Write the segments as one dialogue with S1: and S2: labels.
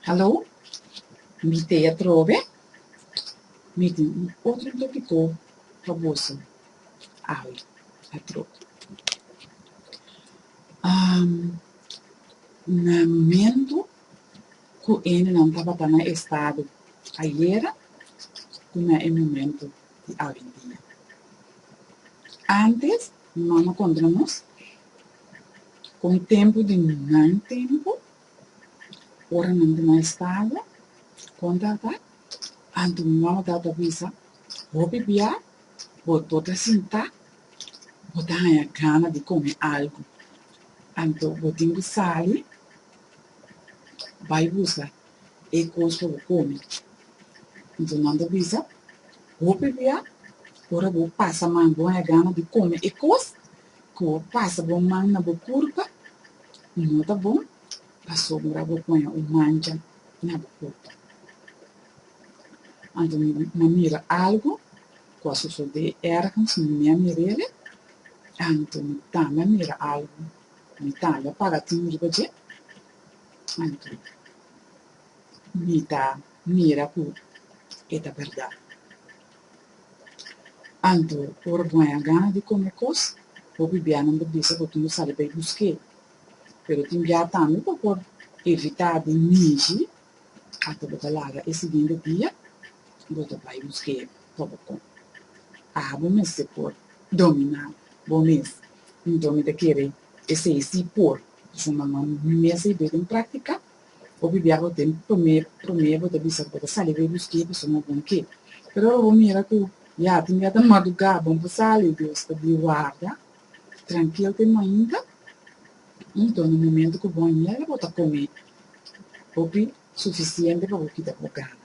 S1: Hallo, mi te trove, mi outro tópico famoso, ai, a troca. No momento que ele não estava no estado, ayer, como é o momento de hoje em dia. Antes, nós não encontramos com tempo de não tempo, ora não no estado, contatar, antes nós dava visa, vou beber, vou toda sentar, vou dar a gana de comer algo. Então, vou ter que sair, vai buscar e coisa para comer. Então, não dá visa, vou beber, ora vou passar mais boa gana de comer e coisa, que vou passar bom mais na boa curva, não tá bom, passou agora vou pôr o mancha na boa curva. Então, me mira algo, quase só de ergens, me mira, então, tá, me mira algo, me tá, eu pago de budget, então, me tá, mira por, é da verdade. Então, por boa gana de comer coisa, vou beber não bebisa, vou não sabe bem buscar. Pero tinha também para evitar de niji, até botar larga esse dia, botar vai buscar para com. Bom mês se por dominar, bom mês. Então, me querer esse por, uma mês e em prática, o beber o tempo, primeiro, botar bisa, botar sair bem buscar, pessoa não bom que. Pero eu vou mirar que já tinha da madrugada, bom para sair, Deus te guarda, tranquilo tem ainda. Então, no momento que o bom ela bota comer, pouco suficiente para o que está bocando.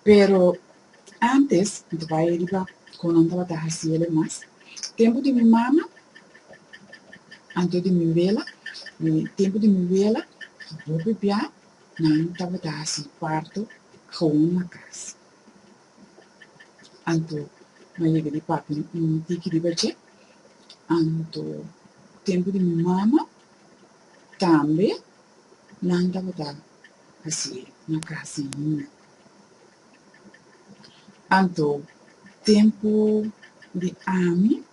S1: Pero, antes, tu vai ir quando não estava fazendo mais, tempo de minha mama, antes de minha vela, tempo de minha vela, vou beber, não estava fazendo quarto, com na casa. Então, mas eu de papi, tique de bache, então, tempo de minha mama, também, não estava fazendo na casa. Então, tempo de ami,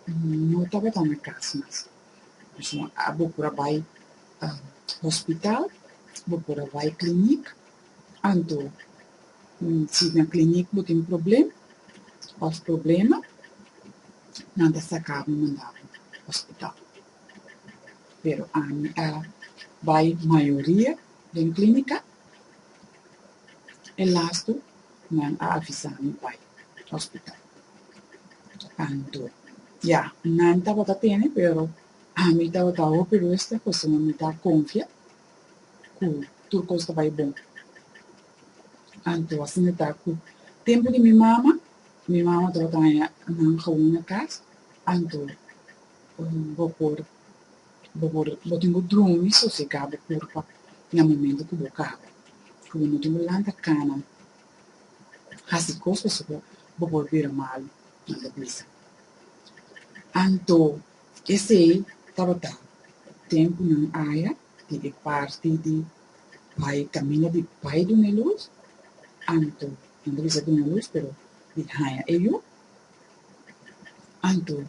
S1: não estava na casa, mas vou por aí hospital, vou por aí clínica, então, se na clínica não tem problema, nada sacava e mandava hospital. Pero vai maioria da clínica, e lasto, não avisar meu pai hospital. Então, já, não estava tendo, pero a mim estava pero esta coisa não me dá confia que tudo coisa vai bom. Então, assim está com tempo de minha mama estava não na casa, então, vou tenho dormir sossegado por no momento que vou cabo. Que eu não tenho lanta cana, as coisas vou volver mal na cabeça. Então, esse estava tempo não área de parte de pai caminho de pai do luz, então não deve ser do luz, pero de raia eu, então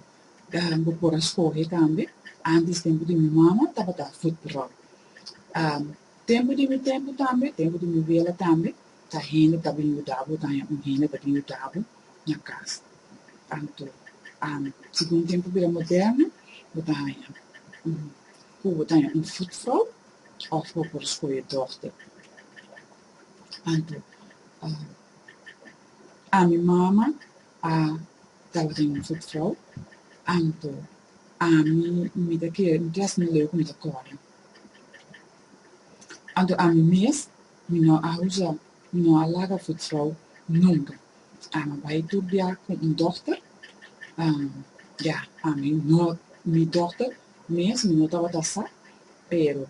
S1: vou por as correr também, antes tempo de minha mama estava futebol, tempo de meu tempo também, tempo de minha vela também, tá renda tá bem ajudado, tá renda tá bem ajudado na casa, então segundo tempo vira moderno, botar raia, botar futebol ou vou por escolher dochter. Então, a minha mama estava tendo futebol, então, a mim daqui, just me leu com a cora. Então, a mim mês, não usa, não alaga futebol nunca. A mim vai turbiar com dochter, já, a mim não, minha dochter, mês, não estava taça, pero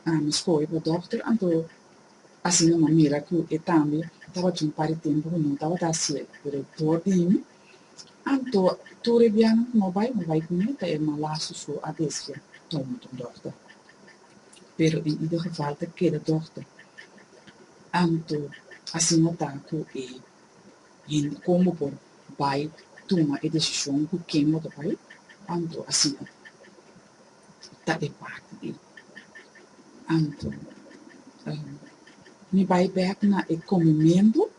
S1: a mim escolhe para dochter, então, assim não mira que e também estava de par de tempo não estava assim, pero por mim, então tu rebiano não vai comer, tá é malaço só a desfia, toma tu dorta. pero in ieder geval te queda dochter. Anto, assim tá e como por vai tomar a decisão que quem mora vai, anto assim tá de parte de. Anto, me vai back na e comimento,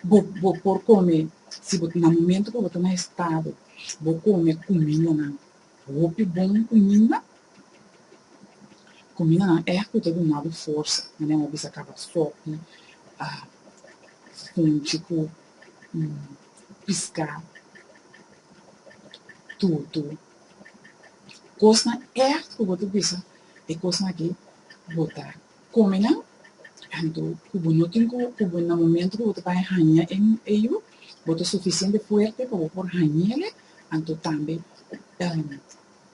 S1: vou por comer, se você no momento que você na estado, vou comer comida na roupa bom comida na é que tem uma força, né? Uma vez acaba sopa, fundico, piscar, tudo. Coisa é que você pensa, é coisa que botar comida, então cubo não tem cubo no momento que você vai ganhar em ele, botar suficiente forte para por ganhar ele, então também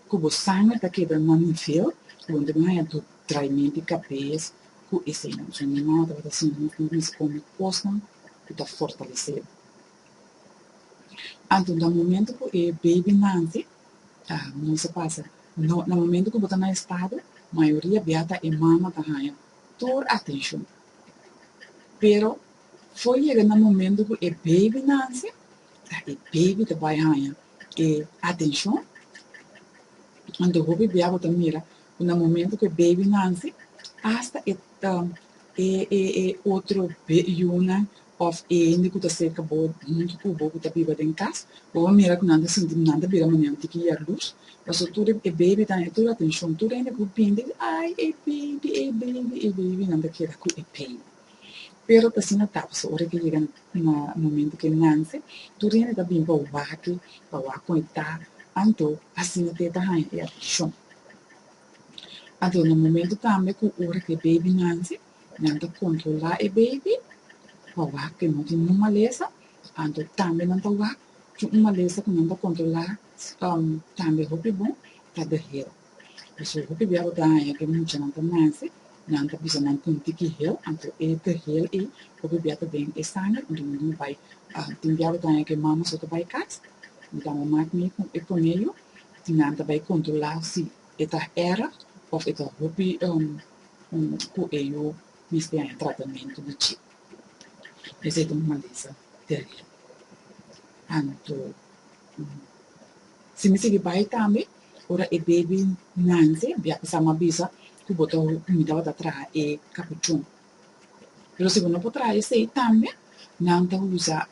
S1: cubo sangue tá quedando no nível, onde vai do traimento de cabeça, que esse não é nada, vai assim não se come coisa, que tá fortalecer. Então no momento que o baby nasce, não se passa. No momento que você está no estado, a maioria beata e mama tá ganha toda atenção. Pero foi chegar no momento que o baby nasce, o baby te vai ganhar atenção. Então o baby beata mira, no momento que o baby nasce, hasta outro yuna of ainda que você acabou muito que o bobo tá viva em casa, ou mira que nada assim, nada vira manhã tem que ir à luz, mas tudo é baby tá aí toda atenção, tudo ainda que o pinde, ai é baby, nada que era que é baby. Pero assim na tapa, só hora que chega no momento que nasce, tudo ainda tá bem para o coitar, então assim até tá aí é atenção. Então no momento também que hora que o baby nasce, nada controlar o baby, para que não tem uma maleza, então também não está uma maleza que não está controlar, também roupa bom, está de hero. Mas o roupa bem é que muito não está nasce, não está bisa não tem que hero, então é de hero e roupa bem também é sangue, então não vai, tem bem é que mama só vai casa, então a máquina é com ele, não está vai controlar se está era ou está roupa com ele, mas tem tratamento de tipo. Essa é uma maleza terrível. Então, se me seguir vai também, ora e baby nanse, via sama bisa, que botou comida para trás e capuchão. Pero se não para trás esse também, não tá usa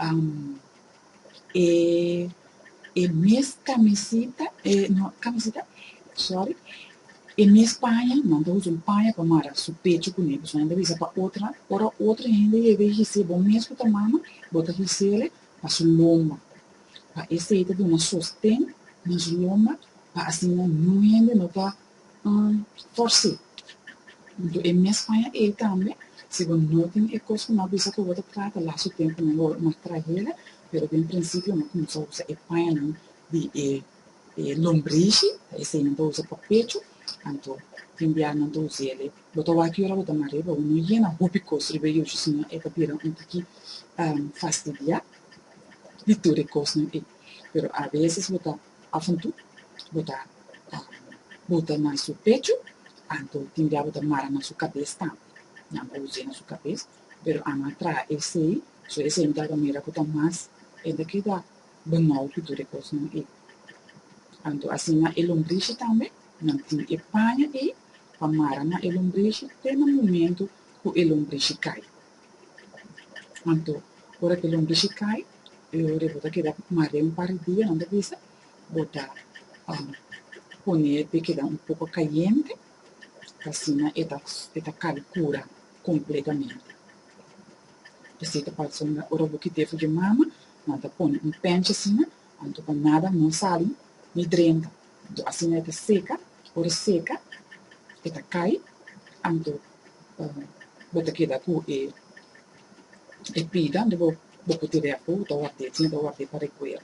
S1: mes camiseta, não camiseta, sorry, e mes panha, não tá usa panha para mara, su pecho com ele, só ainda bisa para outra ainda e veja se bom mesmo que mama, bota ele para su lomba. Para esse aí de uma sostém nas loma para assim não ainda não tá força. Então é minha Espanha é também se você não tem é coisa não bisa que eu vou tratar lá o tempo não vou mais trazer, pero em princípio não começou a usar Espanha não de lombrice, esse aí não usa para pecho, então enviar não usa ele. Botou aqui ora botar mareba, não ia na roupa coisa, ele veio assim é para virar que fastidiar. De tudo coisa não é. Pero a vezes bota na seu pecho, então tem que botar mara na sua cabeça também, não usa na sua cabeça, pero a matra esse aí, so esse aí dá mira que tá mais é daqui da banal que tudo coisa não é. Então assim na lombrice também, não tem epanha aí, a mara na lombrice tem no momento que a lombrice cai. Então, hora que a lombrice cai, eu botar que dá maré par de dias, não deve ser, botar poner que dá pouco caliente, assim esta calcura completamente. Você está passando hora que teve de mama, nada põe pente assim, então para nada não sai, nem drena, então assim esta seca, hora seca, esta cai, então botar que dá com pida, depois vou tirar a puta, ou até tinha ou até para recolher.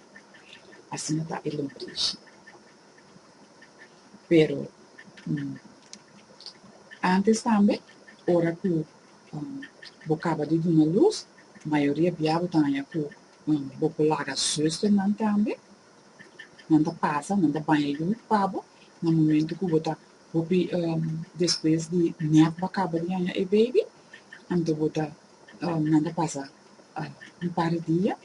S1: Assim está a lombrice. Pero antes também, ora que bocava de uma luz, a maioria viava também que bocolaga susto não também, nanda passa, nanda banha o pabo, no momento que bota hopi depois de net acaba de ganhar e baby, então bota nanda passa um par de dias,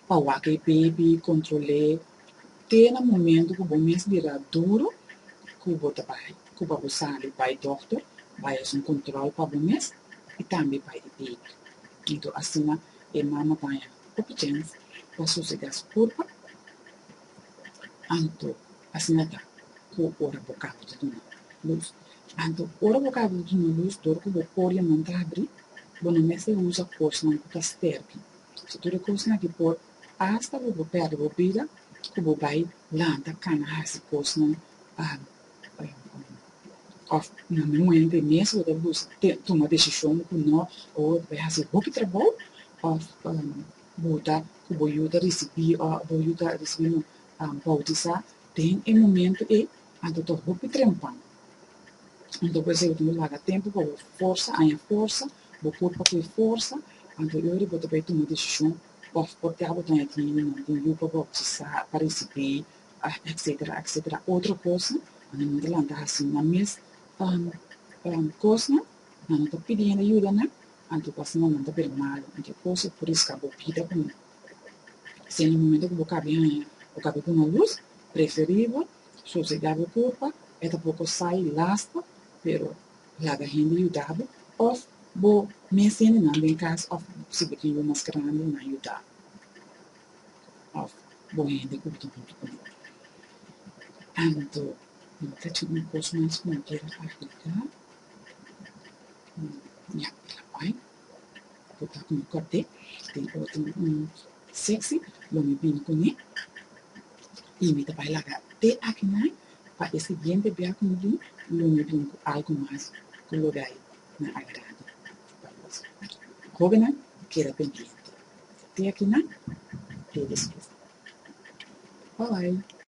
S1: para o baby controlar, ter no momento que o mês vira duro, que bota vai, que o sale vai doctor, vai um controle para o mês e também vai de baby. Então assim a mama ganha opções para sossegar a curva. Anto asinata ko ora bocapo de duna luz. Anto ora bocapo de duna luz, dor que o poria não tá abrir, bono messe usa coisa não tá sterk. Se tu recosta que por hasta o perde o bira, que o vai lá da cana hasi coisa não of na momento mesmo da luz toma decisão que não ou vai hasi o que trabalho of botar que o ajuda receber o ajuda receber bautizar tem em momento e ando to hopi trempang ando você o laga tempo para força o corpo com força ando eu boto para tomar decisão of porque a botar aqui não tem eu para bautizar para receber etc outra coisa ando não lá anda assim na mes coisa não tô pedindo ajuda né ando passando não tá bem mal ando coisa por isso que a boa vida para mim se no momento que o cabelo com uma luz preferível, sossegar o corpo, e pouco sai lasta, pero la da gente ajudava, ou bo mensene não em casa, ou se botinho mais grande não ajudava, ou bo gente que botou muito com ele. Então, não tem tipo uma coisa mais como que era África, já, vai, botar com o corte, tem outro sexy, lo me vim com ele, e me vai largar até aqui não para esse ambiente bem acomodado, lo me vim com algo mais colorado na agrada. Jovem queda pendiente. Até aqui não, te despeço. Bye.